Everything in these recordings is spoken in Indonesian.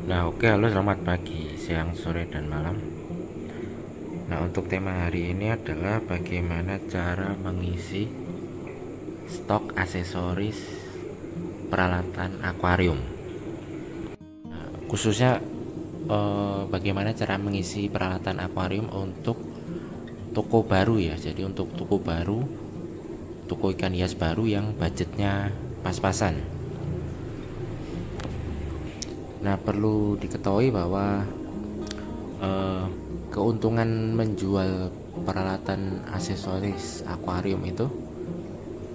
Nah, oke, halo, selamat pagi, siang, sore, dan malam. Nah, untuk tema hari ini adalah bagaimana cara mengisi stok aksesoris peralatan akuarium. Khususnya bagaimana cara mengisi peralatan akuarium untuk toko baru ya. Jadi untuk toko baru, toko ikan hias baru yang budgetnya pas-pasan. Nah, perlu diketahui bahwa eh, keuntungan menjual peralatan aksesoris akuarium itu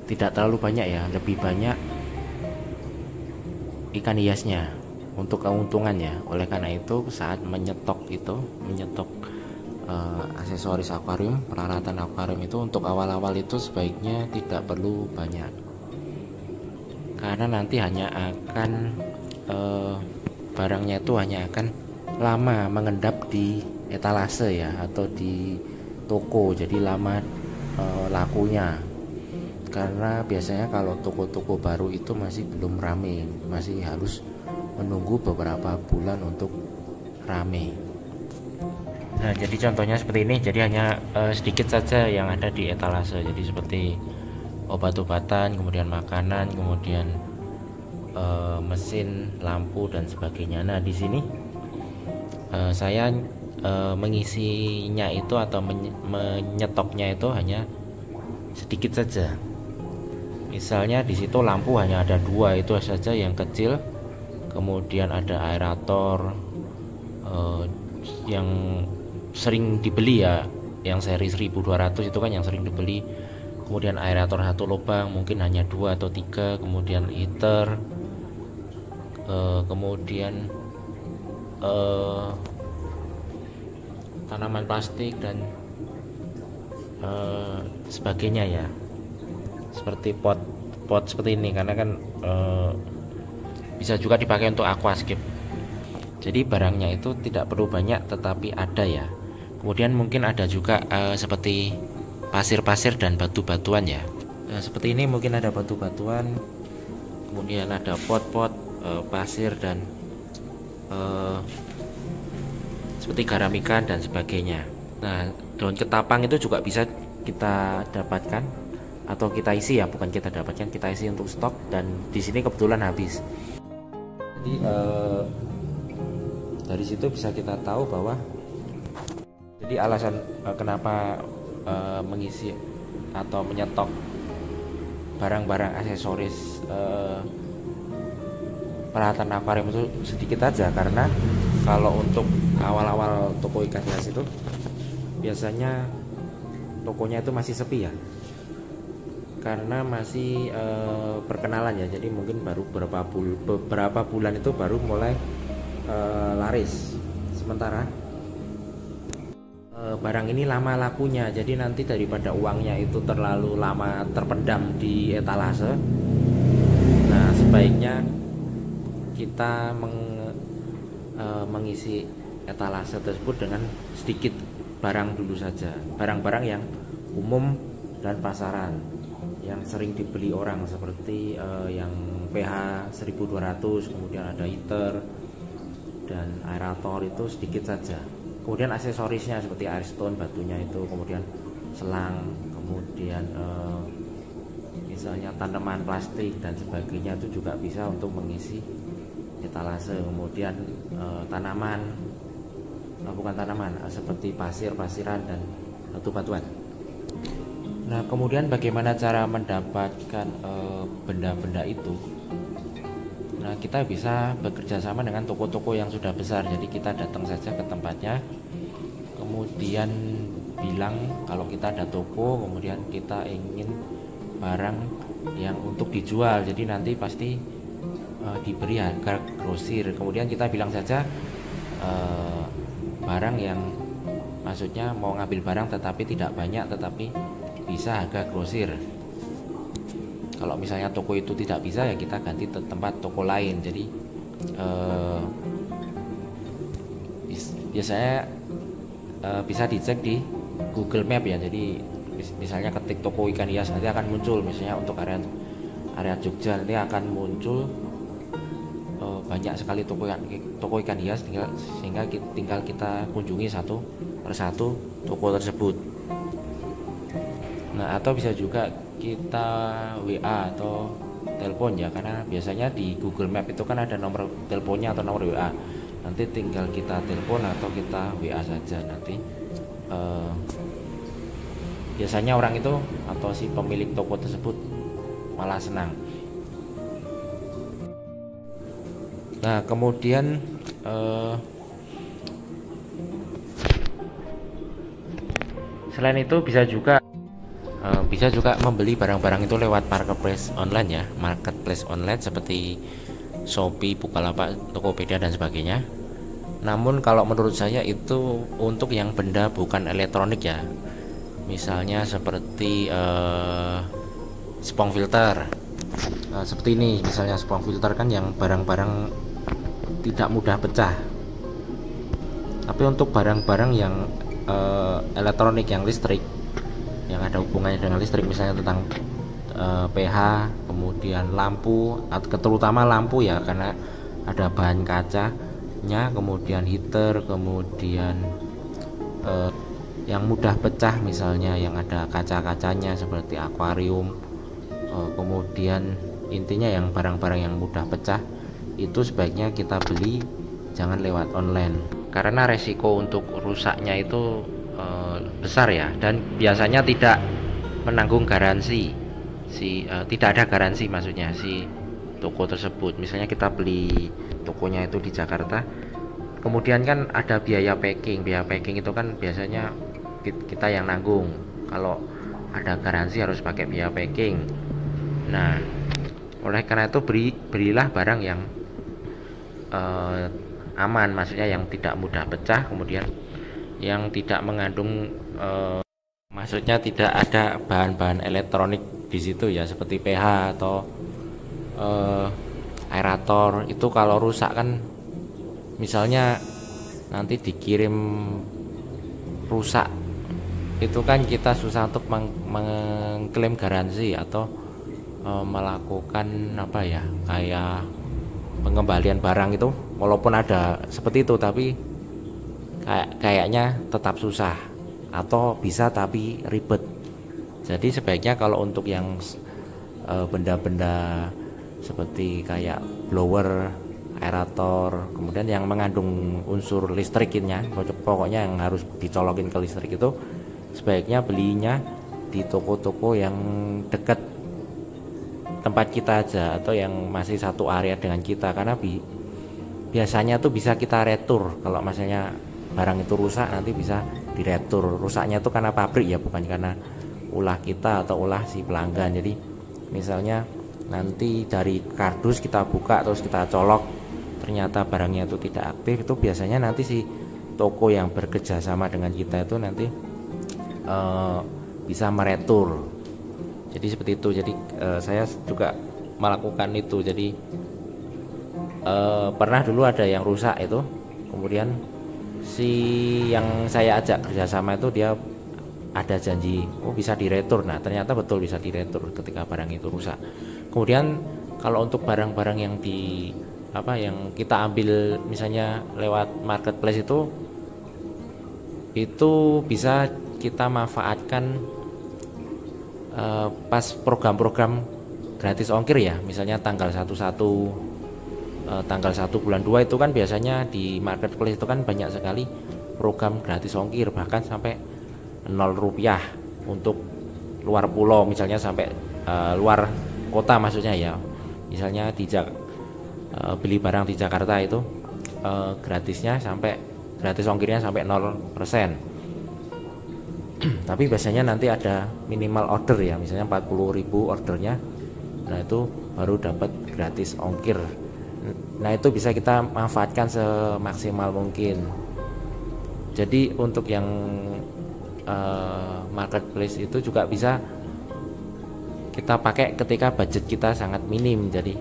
tidak terlalu banyak ya, lebih banyak ikan hiasnya untuk keuntungannya. Oleh karena itu saat menyetok aksesoris akuarium, peralatan akuarium itu untuk awal-awal itu sebaiknya tidak perlu banyak, karena nanti hanya akan eh, barangnya itu hanya akan lama mengendap di etalase ya, atau di toko, jadi lama lakunya. Karena biasanya kalau toko-toko baru itu masih belum rame, masih harus menunggu beberapa bulan untuk rame. Nah, jadi contohnya seperti ini, jadi hanya sedikit saja yang ada di etalase, jadi seperti obat-obatan, kemudian makanan, kemudian mesin, lampu, dan sebagainya. Nah, di sini saya mengisinya itu atau menyetoknya itu hanya sedikit saja. Misalnya di situ lampu hanya ada dua itu saja yang kecil, kemudian ada aerator yang sering dibeli ya, yang seri 1200 itu kan yang sering dibeli. Kemudian aerator satu lubang mungkin hanya dua atau tiga, kemudian heater, kemudian tanaman plastik dan sebagainya ya, seperti pot seperti ini, karena kan bisa juga dipakai untuk aquascape. Jadi barangnya itu tidak perlu banyak tetapi ada ya. Kemudian mungkin ada juga seperti pasir-pasir dan batu-batuan ya. Nah, seperti ini mungkin ada batu-batuan, kemudian ada pot-pot, pasir, dan seperti garam ikan dan sebagainya. Nah, daun ketapang itu juga bisa kita dapatkan atau kita isi ya, bukan kita dapatkan, kita isi untuk stok, dan di sini kebetulan habis. Jadi dari situ bisa kita tahu bahwa jadi alasan kenapa mengisi atau menyetok barang-barang aksesoris peralatan akuarium itu sedikit aja, karena kalau untuk awal-awal toko ikan hias itu biasanya tokonya itu masih sepi ya, karena masih perkenalan ya. Jadi mungkin baru beberapa bulan itu baru mulai laris. Sementara barang ini lama lakunya, jadi nanti daripada uangnya itu terlalu lama terpendam di etalase, nah sebaiknya kita mengisi etalase tersebut dengan sedikit barang dulu saja, barang-barang yang umum dan pasaran yang sering dibeli orang, seperti yang pH 1200, kemudian ada heater dan aerator, itu sedikit saja. Kemudian aksesorisnya seperti airstone, batunya itu, kemudian selang, kemudian misalnya tanaman plastik dan sebagainya, itu juga bisa untuk mengisi etalase. Kemudian tanaman, bukan tanaman, seperti pasir-pasiran dan batu-batuan. Nah, kemudian bagaimana cara mendapatkan benda-benda itu? Nah, kita bisa bekerja sama dengan toko-toko yang sudah besar. Jadi kita datang saja ke tempatnya, kemudian bilang kalau kita ada toko, kemudian kita ingin barang yang untuk dijual. Jadi nanti pasti diberi harga grosir. Kemudian kita bilang saja barang yang, maksudnya mau ngambil barang tetapi tidak banyak, tetapi bisa harga grosir. Kalau misalnya toko itu tidak bisa, ya kita ganti tempat toko lain. Jadi biasanya bisa dicek di Google Map ya. Jadi misalnya ketik toko ikan hias, nanti akan muncul, misalnya untuk area Jogja nanti akan muncul banyak sekali toko ikan hias, sehingga tinggal kita kunjungi satu persatu toko tersebut. Nah, atau bisa juga kita WA atau telepon ya, karena biasanya di Google Map itu kan ada nomor teleponnya atau nomor WA. Nanti tinggal kita telepon atau kita WA saja. Nanti biasanya orang itu atau si pemilik toko tersebut malah senang. Nah, kemudian selain itu bisa juga membeli barang-barang itu lewat marketplace online ya, marketplace online seperti Shopee, Bukalapak, Tokopedia dan sebagainya. Namun kalau menurut saya itu untuk yang benda bukan elektronik ya, misalnya seperti spong filter, seperti ini misalnya. Spong filter kan yang barang-barang tidak mudah pecah. Tapi untuk barang-barang yang elektronik, yang listrik, yang ada hubungannya dengan listrik, misalnya tentang pH, kemudian lampu, terutama lampu ya, karena ada bahan kacanya, kemudian heater, kemudian yang mudah pecah misalnya yang ada kaca-kacanya seperti akuarium, kemudian intinya yang barang-barang yang mudah pecah itu sebaiknya kita beli jangan lewat online, karena resiko untuk rusaknya itu besar ya, dan biasanya tidak menanggung garansi tidak ada garansi, maksudnya si toko tersebut. Misalnya kita beli tokonya itu di Jakarta, kemudian kan ada biaya packing itu kan biasanya kita yang nanggung. Kalau ada garansi harus pakai biaya packing. Nah, oleh karena itu belilah barang yang aman, maksudnya yang tidak mudah pecah, kemudian yang tidak mengandung maksudnya tidak ada bahan-bahan elektronik di situ ya, seperti pH atau aerator. Itu kalau rusak kan, misalnya nanti dikirim rusak, itu kan kita susah untuk mengklaim garansi atau melakukan apa ya, kayak pengembalian barang itu. Walaupun ada seperti itu, tapi kayaknya tetap susah atau bisa tapi ribet. Jadi sebaiknya kalau untuk yang benda-benda seperti kayak blower, aerator, kemudian yang mengandung unsur listriknya, pokoknya yang harus dicolokin ke listrik, itu sebaiknya belinya di toko-toko yang dekat tempat kita aja, atau yang masih satu area dengan kita, karena biasanya tuh bisa kita retur. Kalau misalnya barang itu rusak, nanti bisa diretur. Rusaknya itu karena pabrik ya, bukan karena ulah kita atau ulah si pelanggan. Jadi misalnya nanti dari kardus kita buka terus kita colok, ternyata barangnya itu tidak aktif, itu biasanya nanti si toko yang bekerja sama dengan kita itu nanti bisa meretur. Jadi seperti itu. Jadi saya juga melakukan itu. Jadi pernah dulu ada yang rusak itu, kemudian si yang saya ajak kerjasama itu dia ada janji bisa diretur. Nah, ternyata betul bisa diretur ketika barang itu rusak. Kemudian kalau untuk barang-barang yang yang kita ambil misalnya lewat marketplace itu bisa kita manfaatkan pas program-program gratis ongkir ya. Misalnya tanggal 1 bulan 2 itu kan biasanya di marketplace itu kan banyak sekali program gratis ongkir, bahkan sampai 0 rupiah untuk luar pulau, misalnya sampai luar kota maksudnya ya. Misalnya beli barang di Jakarta itu gratis ongkirnya sampai 0%. Tapi biasanya nanti ada minimal order ya, misalnya 40.000 ordernya, nah itu baru dapat gratis ongkir. Nah, itu bisa kita manfaatkan semaksimal mungkin. Jadi untuk yang marketplace itu juga bisa kita pakai ketika budget kita sangat minim. Jadi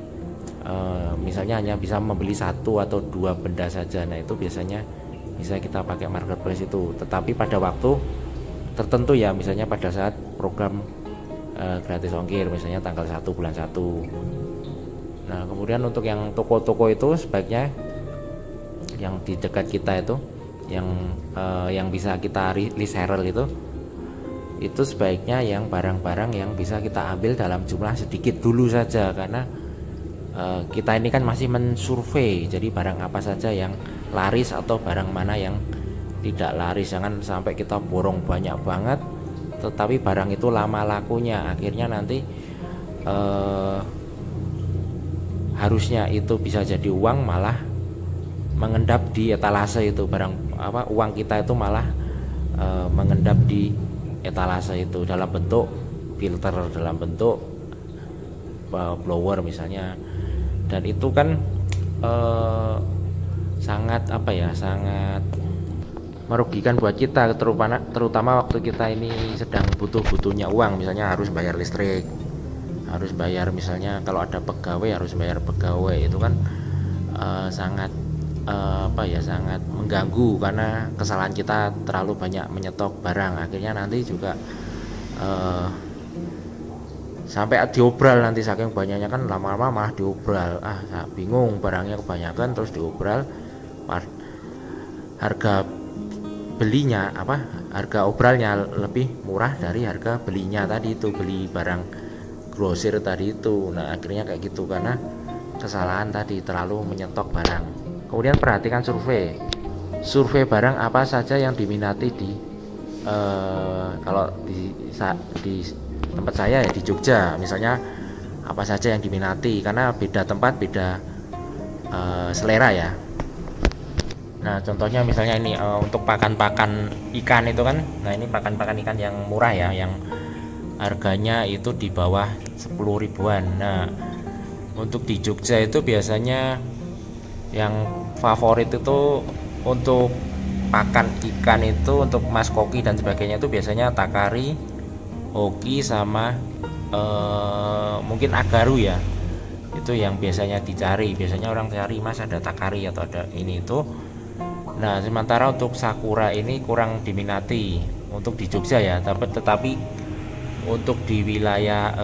misalnya hanya bisa membeli 1 atau 2 benda saja. Nah, itu biasanya bisa kita pakai marketplace itu. Tetapi pada waktu tertentu ya, misalnya pada saat program gratis ongkir, misalnya tanggal 1 bulan 1. Nah kemudian untuk yang toko-toko itu sebaiknya yang di dekat kita itu yang bisa kita reseller itu sebaiknya yang barang-barang yang bisa kita ambil dalam jumlah sedikit dulu saja, karena kita ini kan masih mensurvei, jadi barang apa saja yang laris atau barang mana yang tidak laris. Jangan sampai kita borong banyak banget tetapi barang itu lama lakunya, akhirnya nanti harusnya itu bisa jadi uang malah mengendap di etalase itu, uang kita itu malah mengendap di etalase itu dalam bentuk filter, dalam bentuk blower misalnya. Dan itu kan sangat sangat merugikan buat kita, terutama waktu kita ini sedang butuh-butuhnya uang, misalnya harus bayar listrik, harus bayar, misalnya kalau ada pegawai harus bayar pegawai, itu kan sangat sangat mengganggu karena kesalahan kita terlalu banyak menyetok barang, akhirnya nanti juga sampai diobral, nanti saking banyaknya kan lama-lama malah diobral, bingung barangnya kebanyakan terus diobral, harga belinya harga obralnya lebih murah dari harga belinya tadi itu, beli barang grosir tadi itu. Nah akhirnya kayak gitu karena kesalahan tadi terlalu menyetok barang. Kemudian perhatikan survei barang apa saja yang diminati kalau di tempat saya ya di Jogja misalnya, apa saja yang diminati, karena beda tempat beda selera ya. Nah contohnya misalnya ini untuk pakan-pakan ikan itu kan, nah ini pakan-pakan ikan yang murah ya, yang harganya itu di bawah 10 ribuan. Nah untuk di Jogja itu biasanya yang favorit itu untuk pakan ikan itu, untuk mas koki dan sebagainya itu biasanya takari, hoki, sama mungkin agaru ya, itu yang biasanya dicari. Biasanya orang cari, mas ada takari atau ada ini itu. Nah sementara untuk sakura ini kurang diminati untuk di Jogja ya, tetapi untuk di wilayah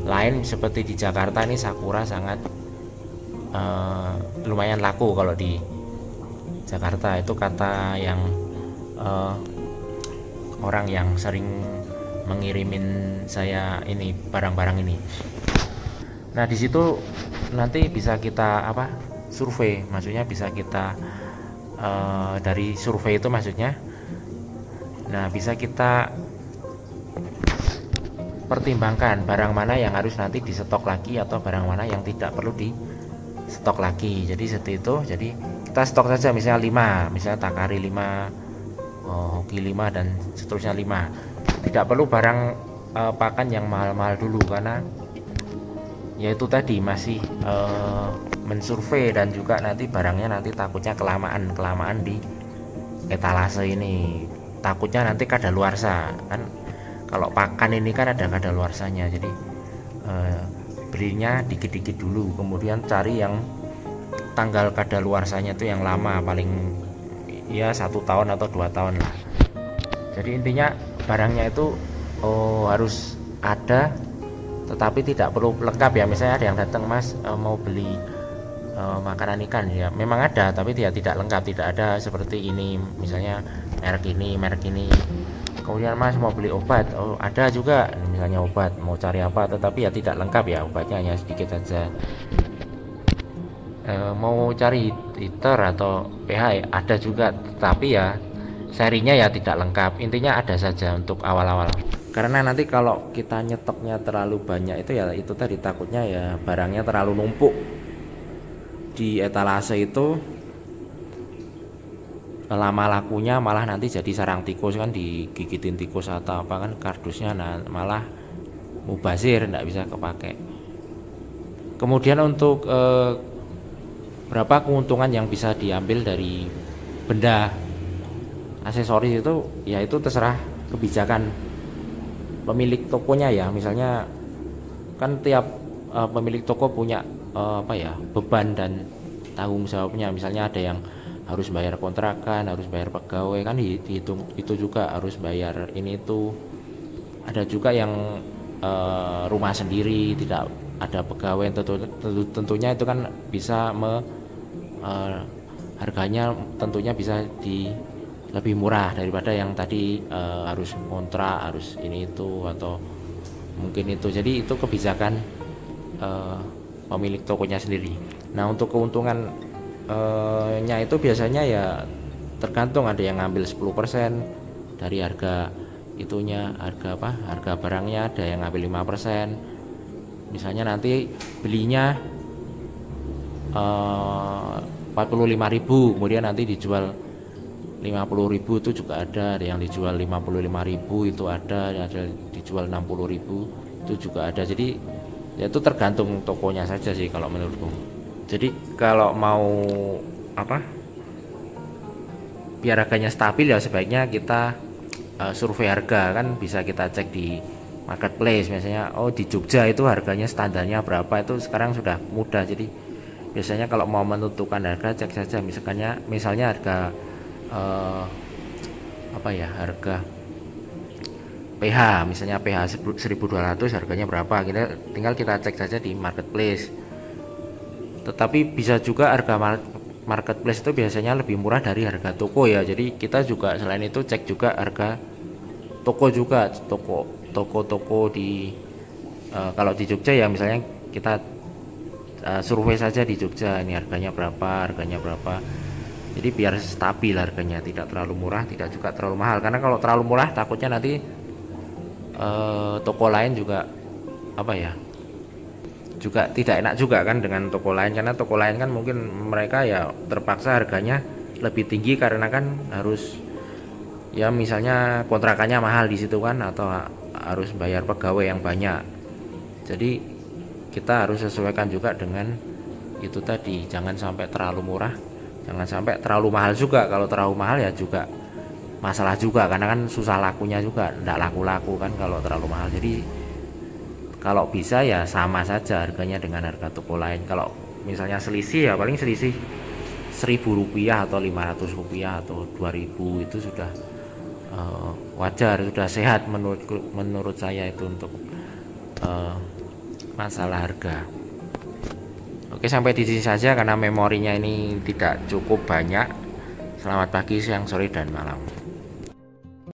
lain seperti di Jakarta ini sakura sangat lumayan laku. Kalau di Jakarta itu kata yang orang yang sering mengirimin saya ini barang-barang ini. Nah di situ nanti bisa kita survei, maksudnya bisa kita dari survei itu maksudnya, nah bisa kita pertimbangkan barang mana yang harus nanti disetok lagi atau barang mana yang tidak perlu di stok lagi. Jadi seperti itu, jadi kita stok saja misalnya 5, misalnya takari 5, hoki 5 dan seterusnya 5. Tidak perlu barang pakan yang mahal-mahal dulu, karena yaitu tadi masih mensurvei, dan juga nanti barangnya nanti takutnya kelamaan di etalase ini, takutnya nanti kadaluarsa kan. Kalau pakan ini kan ada kadaluarsanya, jadi belinya dikit-dikit dulu, kemudian cari yang tanggal kadaluarsanya itu yang lama, paling ya 1 tahun atau 2 tahun lah. Jadi intinya barangnya itu harus ada, tetapi tidak perlu lengkap ya. Misalnya ada yang datang, mas mau beli makanan ikan, ya memang ada tapi dia tidak lengkap, tidak ada seperti ini, misalnya merek ini. Kemudian mas mau beli obat, ada juga misalnya obat, mau cari apa, tetapi ya tidak lengkap ya, obatnya hanya sedikit saja. Mau cari heater atau pH ada juga, tapi ya serinya ya tidak lengkap. Intinya ada saja untuk awal-awal, karena nanti kalau kita nyetoknya terlalu banyak itu ya itu tadi, takutnya ya barangnya terlalu numpuk di etalase itu, lama lakunya malah nanti jadi sarang tikus kan, digigitin tikus atau apa kan kardusnya, malah mubazir, tidak bisa kepake. Kemudian untuk berapa keuntungan yang bisa diambil dari benda aksesoris itu, ya itu terserah kebijakan pemilik tokonya ya. Misalnya kan tiap pemilik toko punya beban dan tanggung jawabnya. Misalnya ada yang harus bayar kontrakan, harus bayar pegawai kan dihitung, itu juga harus bayar ini itu. Ada juga yang rumah sendiri, tidak ada pegawai yang tentunya itu kan bisa harganya tentunya bisa lebih murah daripada yang tadi harus kontrak, harus ini itu atau mungkin itu. Jadi itu kebijakan pemilik tokonya sendiri. Nah, untuk keuntungan nya itu biasanya ya tergantung, ada yang ngambil 10% dari harga itunya, harga barangnya, ada yang ngambil 5%. Misalnya nanti belinya 45.000, kemudian nanti dijual 50.000, itu juga ada yang dijual 55.000, itu ada dijual 60.000, itu juga ada. Jadi ya itu tergantung tokonya saja sih kalau menurutku. Jadi kalau mau biar harganya stabil ya sebaiknya kita survei harga, kan bisa kita cek di marketplace. Misalnya di Jogja itu harganya standarnya berapa, itu sekarang sudah mudah. Jadi biasanya kalau mau menentukan harga, cek saja misalnya harga harga PH, misalnya PH 1.200 harganya berapa, tinggal kita cek saja di marketplace. Tetapi bisa juga harga marketplace itu biasanya lebih murah dari harga toko ya. Jadi kita juga selain itu cek juga harga toko juga, toko di kalau di Jogja ya, misalnya kita survei saja di Jogja, ini harganya berapa. Jadi biar stabil harganya, tidak terlalu murah, tidak juga terlalu mahal. Karena kalau terlalu murah takutnya nanti toko lain juga juga tidak enak juga kan dengan toko lain, karena toko lain kan mungkin mereka ya terpaksa harganya lebih tinggi karena kan harus ya misalnya kontrakannya mahal di situ kan, atau harus bayar pegawai yang banyak. Jadi kita harus sesuaikan juga dengan itu tadi, jangan sampai terlalu murah, jangan sampai terlalu mahal juga. Kalau terlalu mahal ya juga masalah juga, karena kan susah lakunya juga, tidak laku-laku kan kalau terlalu mahal. Jadi kalau bisa ya sama saja harganya dengan harga toko lain. Kalau misalnya selisih ya paling selisih Rp1.000 atau Rp500 atau Rp2.000, itu sudah wajar, sudah sehat menurut saya itu untuk masalah harga. Oke, sampai di sini saja karena memorinya ini tidak cukup banyak. Selamat pagi, siang, sore, dan malam.